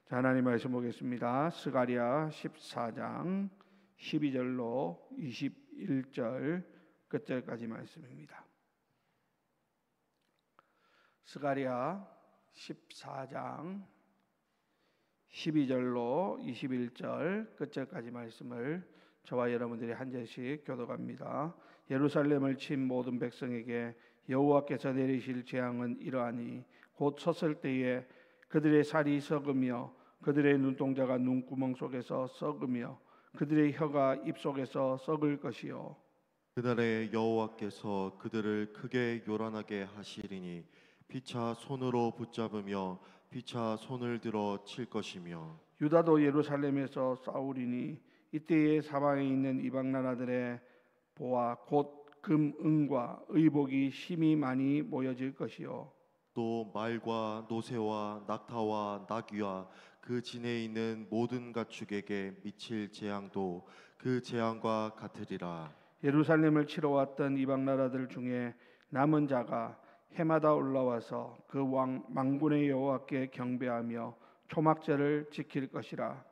자, 하나님 말씀 보겠습니다. 스가랴 14장 12절로 21절 끝절까지 말씀입니다. 스가랴 14장 12절로 21절 끝절까지 말씀을 저와 여러분들이 한 절씩 교독합니다. 예루살렘을 친 모든 백성에게 여호와께서 내리실 재앙은 이러하니 곧 섰을 때에 그들의 살이 썩으며 그들의 눈동자가 눈구멍 속에서 썩으며 그들의 혀가 입 속에서 썩을 것이요 그날에 여호와께서 그들을 크게 요란하게 하시리니 피차 손으로 붙잡으며 피차 손을 들어 칠 것이며 유다도 예루살렘에서 싸우리니 이때에 사방에 있는 이방 나라들의 보화 곧 금, 은과 의복이 심히 많이 모여질 것이요 또 말과 노새와 낙타와 나귀와 그 진에 있는 모든 가축에게 미칠 재앙도 그 재앙과 같으리라. 예루살렘을 치러 왔던 이방 나라들 중에 남은 자가 해마다 올라와서 그 왕 만군의 여호와께 경배하며 초막절을 지킬 것이라.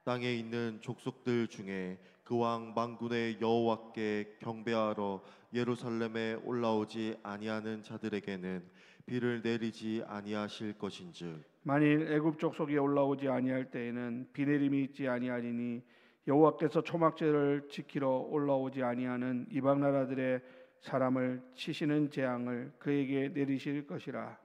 땅에 있는 족속들 중에 그 왕 만군의 여호와께 경배하러 예루살렘에 올라오지 아니하는 자들에게는 비를 내리지 아니하실 것인즉 만일 애굽 족속이 올라오지 아니할 때에는 비 내림이 있지 아니하리니 여호와께서 초막절을 지키러 올라오지 아니하는 이방 나라들의 사람을 치시는 재앙을 그에게 내리실 것이라.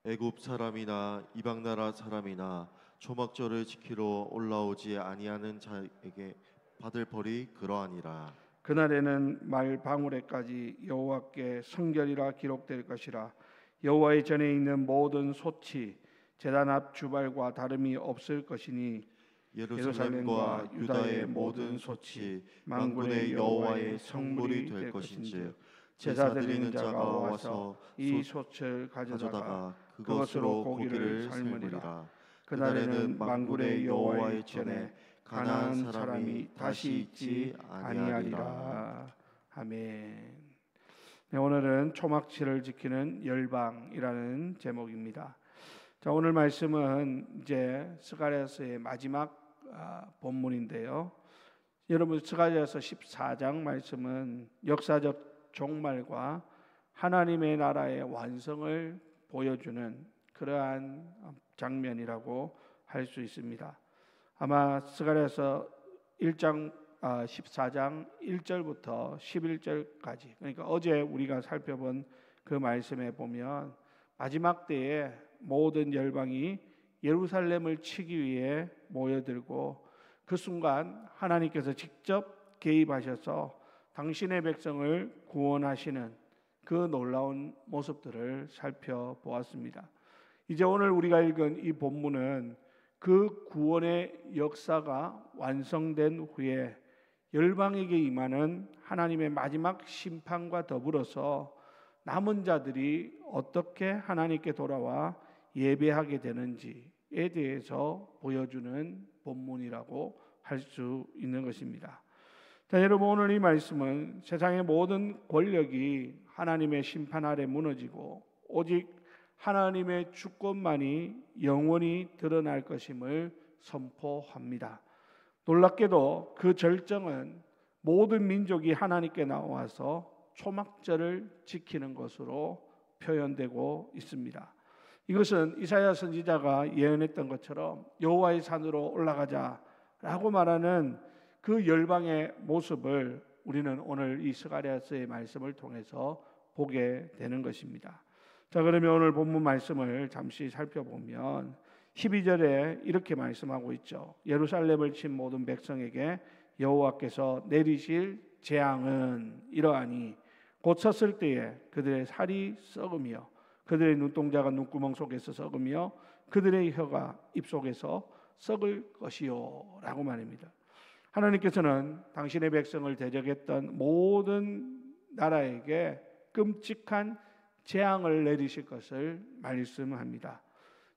애굽 사람이나 이방 나라 사람이나 초막절을 지키러 올라오지 아니하는 자에게 받을 벌이 그러하니라. 그날에는 말 방울에까지 여호와께 성결이라 기록될 것이라. 여호와의 전에 있는 모든 솥이 제단 앞 주발과 다름이 없을 것이니 예루살렘과 유다의 모든 솥이 만군의 여호와의 성물이 될 것인즉 제사 드리는 자가 와서 이 솥을 가져다가 그것으로 고기를 삶으리라. 그날에는 만군의 여호와의 전에 가나안 사람이 다시 있지 아니하리라. 아멘. 네, 오늘은 초막절을 지키는 열방이라는 제목입니다. 자, 오늘 말씀은 이제 스가랴서의 마지막 본문인데요. 여러분, 스가랴서 14장 말씀은 역사적 종말과 하나님의 나라의 완성을 보여주는 그러한 장면이라고 할 수 있습니다. 아마 스가랴서 14장 1절부터 11절까지, 그러니까 어제 우리가 살펴본 그 말씀에 보면 마지막 때에 모든 열방이 예루살렘을 치기 위해 모여들고 그 순간 하나님께서 직접 개입하셔서 당신의 백성을 구원하시는 그 놀라운 모습들을 살펴보았습니다. 이제 오늘 우리가 읽은 이 본문은 그 구원의 역사가 완성된 후에 열방에게 임하는 하나님의 마지막 심판과 더불어서 남은 자들이 어떻게 하나님께 돌아와 예배하게 되는지에 대해서 보여주는 본문이라고 할 수 있는 것입니다. 자, 여러분, 오늘 이 말씀은 세상의 모든 권력이 하나님의 심판 아래 무너지고 오직 하나님의 주권만이 영원히 드러날 것임을 선포합니다. 놀랍게도 그 절정은 모든 민족이 하나님께 나와서 초막절을 지키는 것으로 표현되고 있습니다. 이것은 이사야 선지자가 예언했던 것처럼 여호와의 산으로 올라가자라고 말하는 그 열방의 모습을 우리는 오늘 이 스가랴서의 말씀을 통해서 보게 되는 것입니다. 자, 그러면 오늘 본문 말씀을 잠시 살펴보면 12절에 이렇게 말씀하고 있죠. 예루살렘을 친 모든 백성에게 여호와께서 내리실 재앙은 이러하니 곧 섰을 때에 그들의 살이 썩으며 그들의 눈동자가 눈구멍 속에서 썩으며 그들의 혀가 입 속에서 썩을 것이요 라고 말합니다. 하나님께서는 당신의 백성을 대적했던 모든 나라에게 끔찍한 재앙을 내리실 것을 말씀합니다.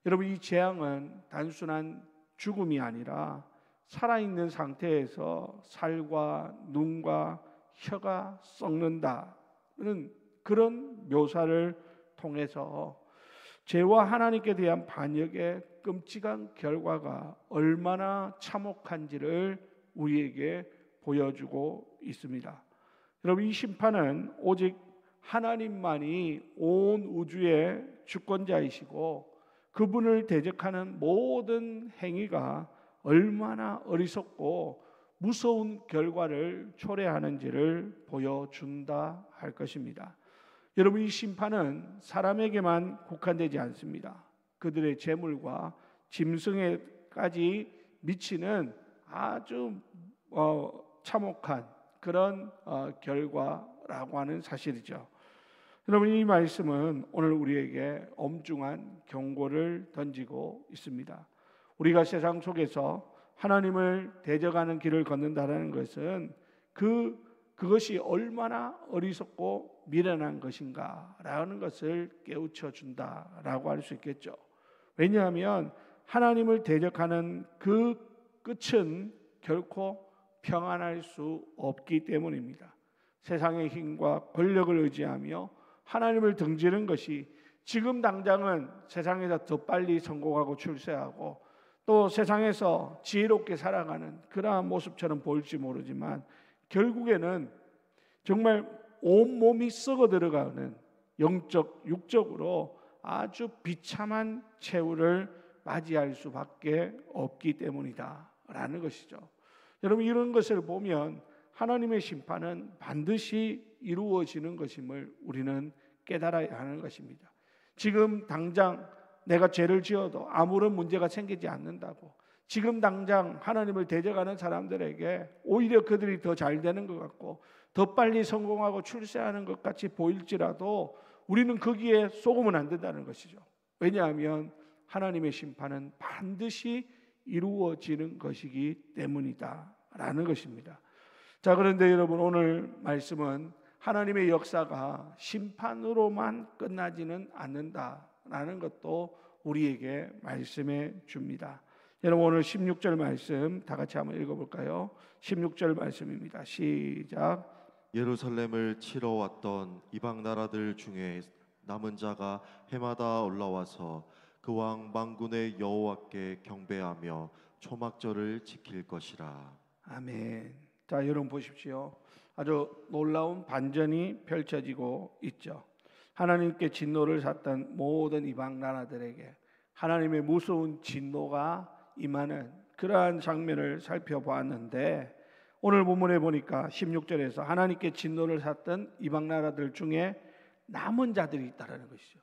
여러분, 이 재앙은 단순한 죽음이 아니라 살아있는 상태에서 살과 눈과 혀가 썩는다는 그런 묘사를 통해서 죄와 하나님께 대한 반역의 끔찍한 결과가 얼마나 참혹한지를 우리에게 보여주고 있습니다. 여러분, 이 심판은 오직 하나님만이 온 우주의 주권자이시고 그분을 대적하는 모든 행위가 얼마나 어리석고 무서운 결과를 초래하는지를 보여준다 할 것입니다. 여러분, 이 심판은 사람에게만 국한되지 않습니다. 그들의 재물과 짐승에까지 미치는 아주 참혹한 그런 결과라고 하는 사실이죠. 여러분, 이 말씀은 오늘 우리에게 엄중한 경고를 던지고 있습니다. 우리가 세상 속에서 하나님을 대적하는 길을 걷는다는 것은 그것이 얼마나 어리석고 미련한 것인가라는 것을 깨우쳐 준다라고 할 수 있겠죠. 왜냐하면 하나님을 대적하는 그 끝은 결코 평안할 수 없기 때문입니다. 세상의 힘과 권력을 의지하며 하나님을 등지는 것이 지금 당장은 세상에서 더 빨리 성공하고 출세하고 또 세상에서 지혜롭게 살아가는 그러한 모습처럼 보일지 모르지만 결국에는 정말 온몸이 썩어 들어가는 영적, 육적으로 아주 비참한 최후를 맞이할 수밖에 없기 때문이다라는 것이죠. 여러분, 이런 것을 보면 하나님의 심판은 반드시 이루어지는 것임을 우리는 깨달아야 하는 것입니다. 지금 당장 내가 죄를 지어도 아무런 문제가 생기지 않는다고, 지금 당장 하나님을 대적하는 사람들에게 오히려 그들이 더 잘 되는 것 같고 더 빨리 성공하고 출세하는 것 같이 보일지라도 우리는 거기에 속으면 안 된다는 것이죠. 왜냐하면 하나님의 심판은 반드시 이루어지는 것이기 때문이다라는 것입니다. 자, 그런데 여러분, 오늘 말씀은 하나님의 역사가 심판으로만 끝나지는 않는다라는 것도 우리에게 말씀해 줍니다. 여러분, 오늘 16절 말씀 다 같이 한번 읽어볼까요? 16절 말씀입니다. 시작. 예루살렘을 치러 왔던 이방 나라들 중에 남은 자가 해마다 올라와서 그 왕 만군의 여호와께 경배하며 초막절을 지킬 것이라. 아멘. 자, 여러분 보십시오. 아주 놀라운 반전이 펼쳐지고 있죠. 하나님께 진노를 샀던 모든 이방 나라들에게 하나님의 무서운 진노가 임하는 그러한 장면을 살펴보았는데, 오늘 본문에 보니까 16절에서 하나님께 진노를 샀던 이방 나라들 중에 남은 자들이 있다는 것이죠.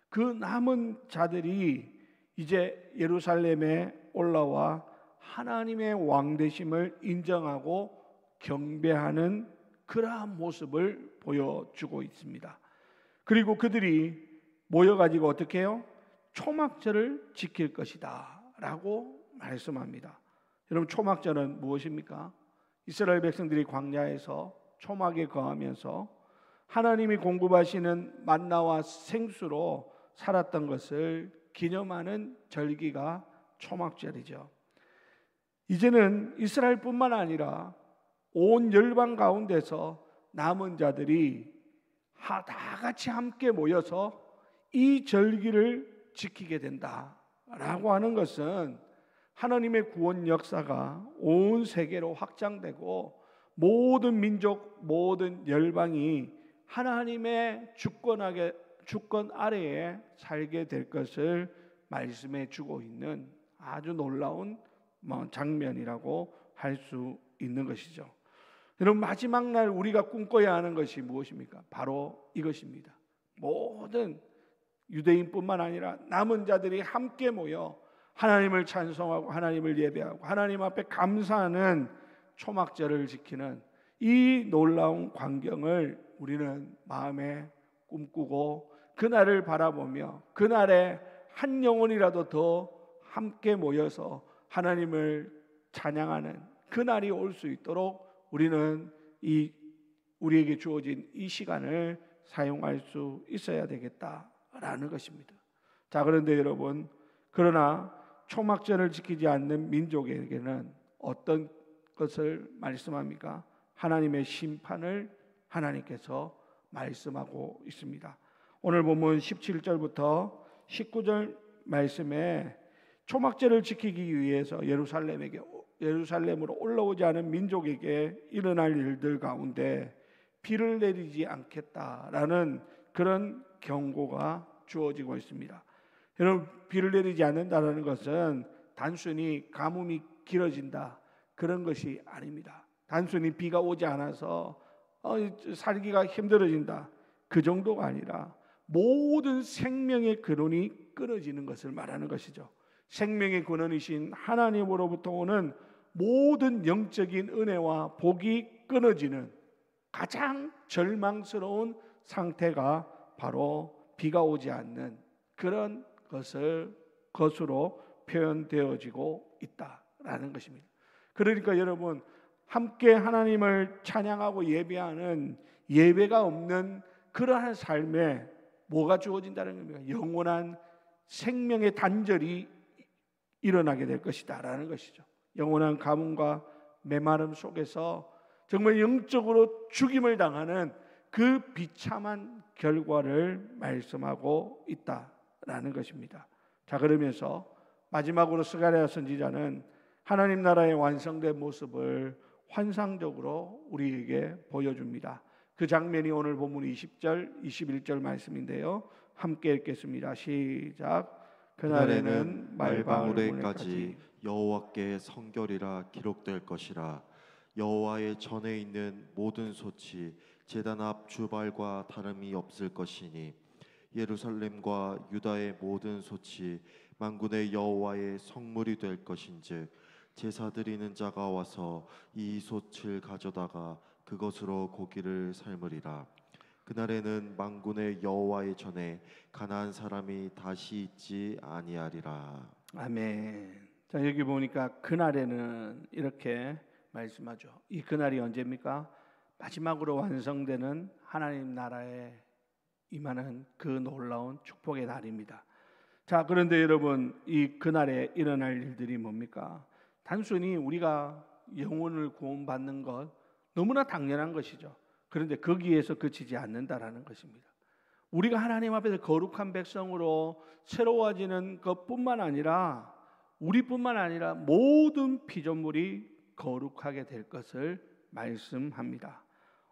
그 남은 자들이 이제 예루살렘에 올라와 하나님의 왕 되심을 인정하고 경배하는 그러한 모습을 보여주고 있습니다. 그리고 그들이 모여가지고 어떻게 해요? 초막절을 지킬 것이다 라고 말씀합니다. 여러분, 초막절은 무엇입니까? 이스라엘 백성들이 광야에서 초막에 거하면서 하나님이 공급하시는 만나와 생수로 살았던 것을 기념하는 절기가 초막절이죠. 이제는 이스라엘뿐만 아니라 온 열방 가운데서 남은 자들이 다 같이 함께 모여서 이 절기를 지키게 된다라고 하는 것은 하나님의 구원 역사가 온 세계로 확장되고 모든 민족, 모든 열방이 하나님의 주권 아래에 살게 될 것을 말씀해 주고 있는 아주 놀라운 장면이라고 할 수 있는 것이죠. 여러분, 마지막 날 우리가 꿈꿔야 하는 것이 무엇입니까? 바로 이것입니다. 모든 유대인뿐만 아니라 남은 자들이 함께 모여 하나님을 찬송하고 하나님을 예배하고 하나님 앞에 감사하는 초막절을 지키는 이 놀라운 광경을 우리는 마음에 꿈꾸고 그날을 바라보며 그날에 한 영혼이라도 더 함께 모여서 하나님을 찬양하는 그날이 올 수 있도록 우리는 우리에게 주어진 이 시간을 사용할 수 있어야 되겠다라는 것입니다. 자, 그런데 여러분, 그러나 초막절을 지키지 않는 민족에게는 어떤 것을 말씀합니까? 하나님의 심판을 하나님께서 말씀하고 있습니다. 오늘 보면 17절부터 19절 말씀에 초막절을 지키기 위해서 예루살렘으로 올라오지 않은 민족에게 일어날 일들 가운데 비를 내리지 않겠다라는 그런 경고가 주어지고 있습니다. 여러분, 비를 내리지 않는다는 것은 단순히 가뭄이 길어진다 그런 것이 아닙니다. 단순히 비가 오지 않아서 살기가 힘들어진다 그 정도가 아니라 모든 생명의 근원이 끊어지는 것을 말하는 것이죠. 생명의 근원이신 하나님으로부터 오는 모든 영적인 은혜와 복이 끊어지는 가장 절망스러운 상태가 바로 비가 오지 않는 그런 것으로 표현되어지고 있다라는 것입니다. 그러니까 여러분, 함께 하나님을 찬양하고 예배하는 예배가 없는 그러한 삶에 뭐가 주어진다는 겁니까? 영원한 생명의 단절이 일어나게 될 것이다라는 것이죠. 영원한 가뭄과 메마름 속에서 정말 영적으로 죽임을 당하는 그 비참한 결과를 말씀하고 있다라는 것입니다. 자, 그러면서 마지막으로 스가랴 선지자는 하나님 나라의 완성된 모습을 환상적으로 우리에게 보여줍니다. 그 장면이 오늘 본문 20절, 21절 말씀인데요. 함께 읽겠습니다. 시작. 그날에는 말방울에까지 여호와께 성결이라 기록될 것이라. 여호와의 전에 있는 모든 솥이 제단 앞 주발과 다름이 없을 것이니 예루살렘과 유다의 모든 솥이 만군의 여호와의 성물이 될 것인즉 제사 드리는 자가 와서 이 솥을 가져다가 그것으로 고기를 삶으리라. 그날에는 만군의 여호와의 전에 가나안 사람이 다시 있지 아니하리라. 아멘. 자, 여기 보니까 그날에는 이렇게 말씀하죠. 이 그날이 언제입니까? 마지막으로 완성되는 하나님 나라에 임하는 그 놀라운 축복의 날입니다. 자, 그런데 여러분, 이 그날에 일어날 일들이 뭡니까? 단순히 우리가 영혼을 구원받는 것 너무나 당연한 것이죠. 그런데 거기에서 그치지 않는다라는 것입니다. 우리가 하나님 앞에서 거룩한 백성으로 새로워지는 것뿐만 아니라 우리뿐만 아니라 모든 피조물이 거룩하게 될 것을 말씀합니다.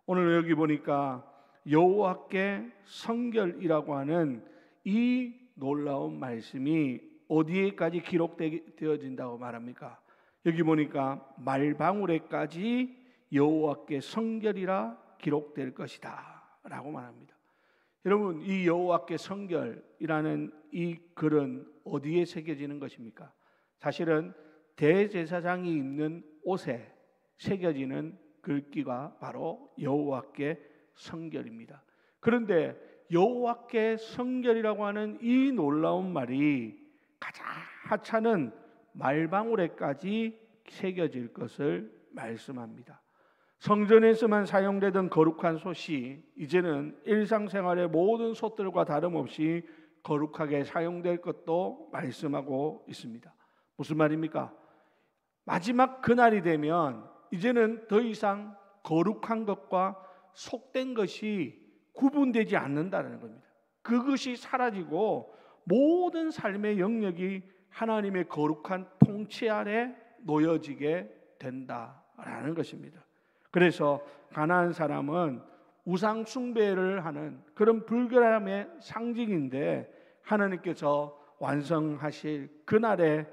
오늘 여기 보니까 여호와께 성결이라고 하는 이 놀라운 말씀이 어디에까지 기록되어진다고 말합니까? 여기 보니까 말방울에까지 여호와께 성결이라 기록될 것이다 라고 말합니다. 여러분, 이 여호와께 성결이라는 이 글은 어디에 새겨지는 것입니까? 사실은 대제사장이 입는 옷에 새겨지는 글귀가 바로 여호와께 성결입니다. 그런데 여호와께 성결이라고 하는 이 놀라운 말이 가장 하찮은 말방울에까지 새겨질 것을 말씀합니다. 성전에서만 사용되던 거룩한 솥이 이제는 일상생활의 모든 솥들과 다름없이 거룩하게 사용될 것도 말씀하고 있습니다. 무슨 말입니까? 마지막 그날이 되면 이제는 더 이상 거룩한 것과 속된 것이 구분되지 않는다는 겁니다. 그것이 사라지고 모든 삶의 영역이 하나님의 거룩한 통치 아래 놓여지게 된다라는 것입니다. 그래서 가나안 사람은 우상 숭배를 하는 그런 불결함의 상징인데 하나님께서 완성하실 그날에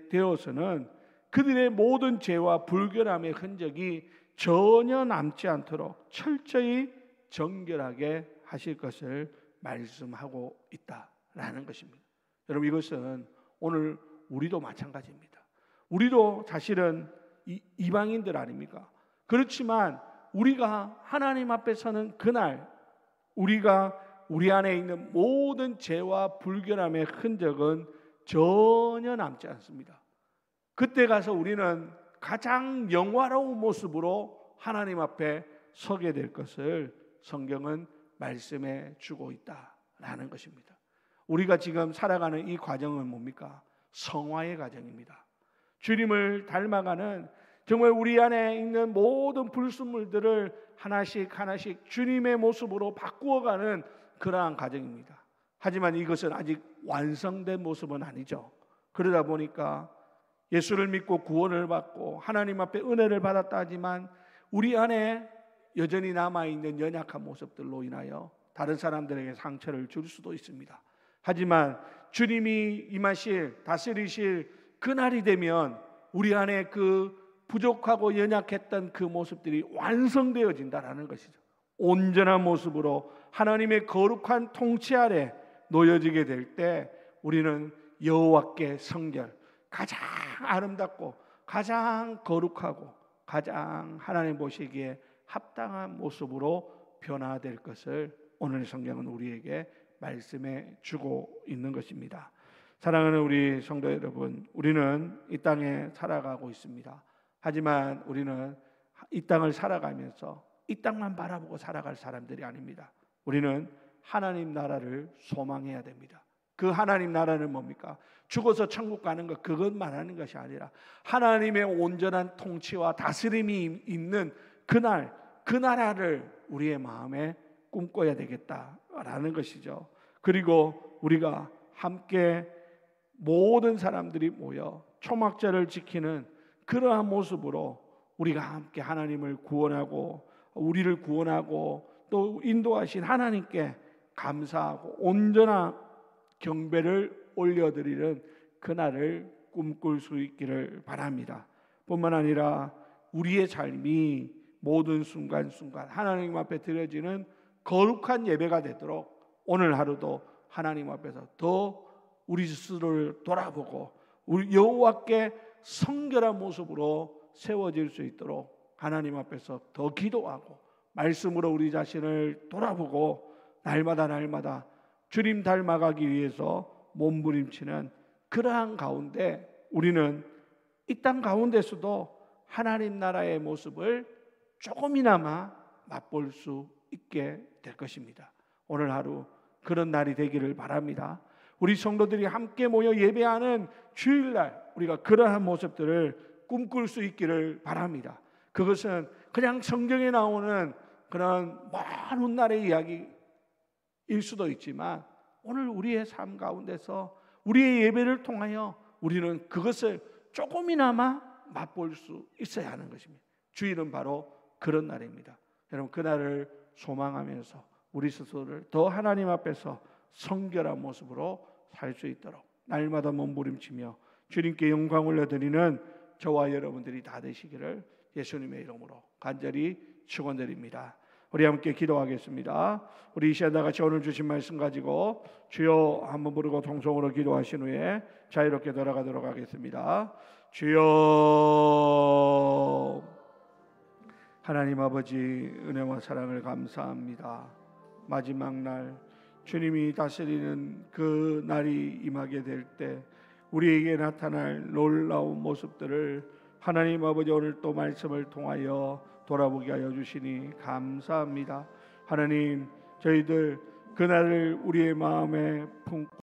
되어서는 그들의 모든 죄와 불결함의 흔적이 전혀 남지 않도록 철저히 정결하게 하실 것을 말씀하고 있다라는 것입니다. 여러분, 이것은 오늘 우리도 마찬가지입니다. 우리도 사실은 이방인들 아닙니까? 그렇지만 우리가 하나님 앞에 서는 그날 우리가 우리 안에 있는 모든 죄와 불결함의 흔적은 전혀 남지 않습니다. 그때 가서 우리는 가장 영화로운 모습으로 하나님 앞에 서게 될 것을 성경은 말씀해 주고 있다라는 것입니다. 우리가 지금 살아가는 이 과정은 뭡니까? 성화의 과정입니다. 주님을 닮아가는 정말 우리 안에 있는 모든 불순물들을 하나씩 하나씩 주님의 모습으로 바꾸어가는 그러한 과정입니다. 하지만 이것은 아직 완성된 모습은 아니죠. 그러다 보니까 예수를 믿고 구원을 받고 하나님 앞에 은혜를 받았다 하지만 우리 안에 여전히 남아있는 연약한 모습들로 인하여 다른 사람들에게 상처를 줄 수도 있습니다. 하지만 주님이 임하실, 다스리실 그날이 되면 우리 안에 그 부족하고 연약했던 그 모습들이 완성되어진다라는 것이죠. 온전한 모습으로 하나님의 거룩한 통치 아래 놓여지게 될 때 우리는 여호와께 성결, 가장 아름답고 가장 거룩하고 가장 하나님 보시기에 합당한 모습으로 변화될 것을 오늘 성경은 우리에게 말씀해 주고 있는 것입니다. 사랑하는 우리 성도 여러분, 우리는 이 땅에 살아가고 있습니다. 하지만 우리는 이 땅을 살아가면서 이 땅만 바라보고 살아갈 사람들이 아닙니다. 우리는 하나님 나라를 소망해야 됩니다. 그 하나님 나라는 뭡니까? 죽어서 천국 가는 것, 그것만 하는 것이 아니라 하나님의 온전한 통치와 다스림이 있는 그날, 그 나라를 우리의 마음에 꿈꿔야 되겠다라는 것이죠. 그리고 우리가 함께 모든 사람들이 모여 초막절을 지키는 그러한 모습으로 우리가 함께 하나님을 구원하고 우리를 구원하고 또 인도하신 하나님께 감사하고 온전한 경배를 올려드리는 그날을 꿈꿀 수 있기를 바랍니다. 뿐만 아니라 우리의 삶이 모든 순간순간 하나님 앞에 드려지는 거룩한 예배가 되도록 오늘 하루도 하나님 앞에서 더 우리 스스로를 돌아보고 우리 여호와께 성결한 모습으로 세워질 수 있도록 하나님 앞에서 더 기도하고 말씀으로 우리 자신을 돌아보고 날마다 주님 닮아가기 위해서 몸부림치는 그러한 가운데 우리는 이 땅 가운데서도 하나님 나라의 모습을 조금이나마 맛볼 수 있게 될 것입니다. 오늘 하루 그런 날이 되기를 바랍니다. 우리 성도들이 함께 모여 예배하는 주일날 우리가 그러한 모습들을 꿈꿀 수 있기를 바랍니다. 그것은 그냥 성경에 나오는 그런 먼 훗날의 이야기일 수도 있지만 오늘 우리의 삶 가운데서 우리의 예배를 통하여 우리는 그것을 조금이나마 맛볼 수 있어야 하는 것입니다. 주일은 바로 그런 날입니다. 여러분 그날을 소망하면서 우리 스스로를 더 하나님 앞에서 성결한 모습으로 살 수 있도록 날마다 몸부림치며 주님께 영광 올려드리는 저와 여러분들이 다 되시기를 예수님의 이름으로 간절히 축원드립니다. 우리 함께 기도하겠습니다. 우리 이 시간 다 같이 오늘 주신 말씀 가지고 주여 한번 부르고 통성으로 기도하신 후에 자유롭게 돌아가도록 하겠습니다. 주여, 하나님 아버지 은혜와 사랑을 감사합니다. 마지막 날 주님이 다스리는 그 날이 임하게 될 때 우리에게 나타날 놀라운 모습들을 하나님 아버지 오늘 또 말씀을 통하여 돌아보게 하여 주시니 감사합니다. 하나님, 저희들 그날을 우리의 마음에 품고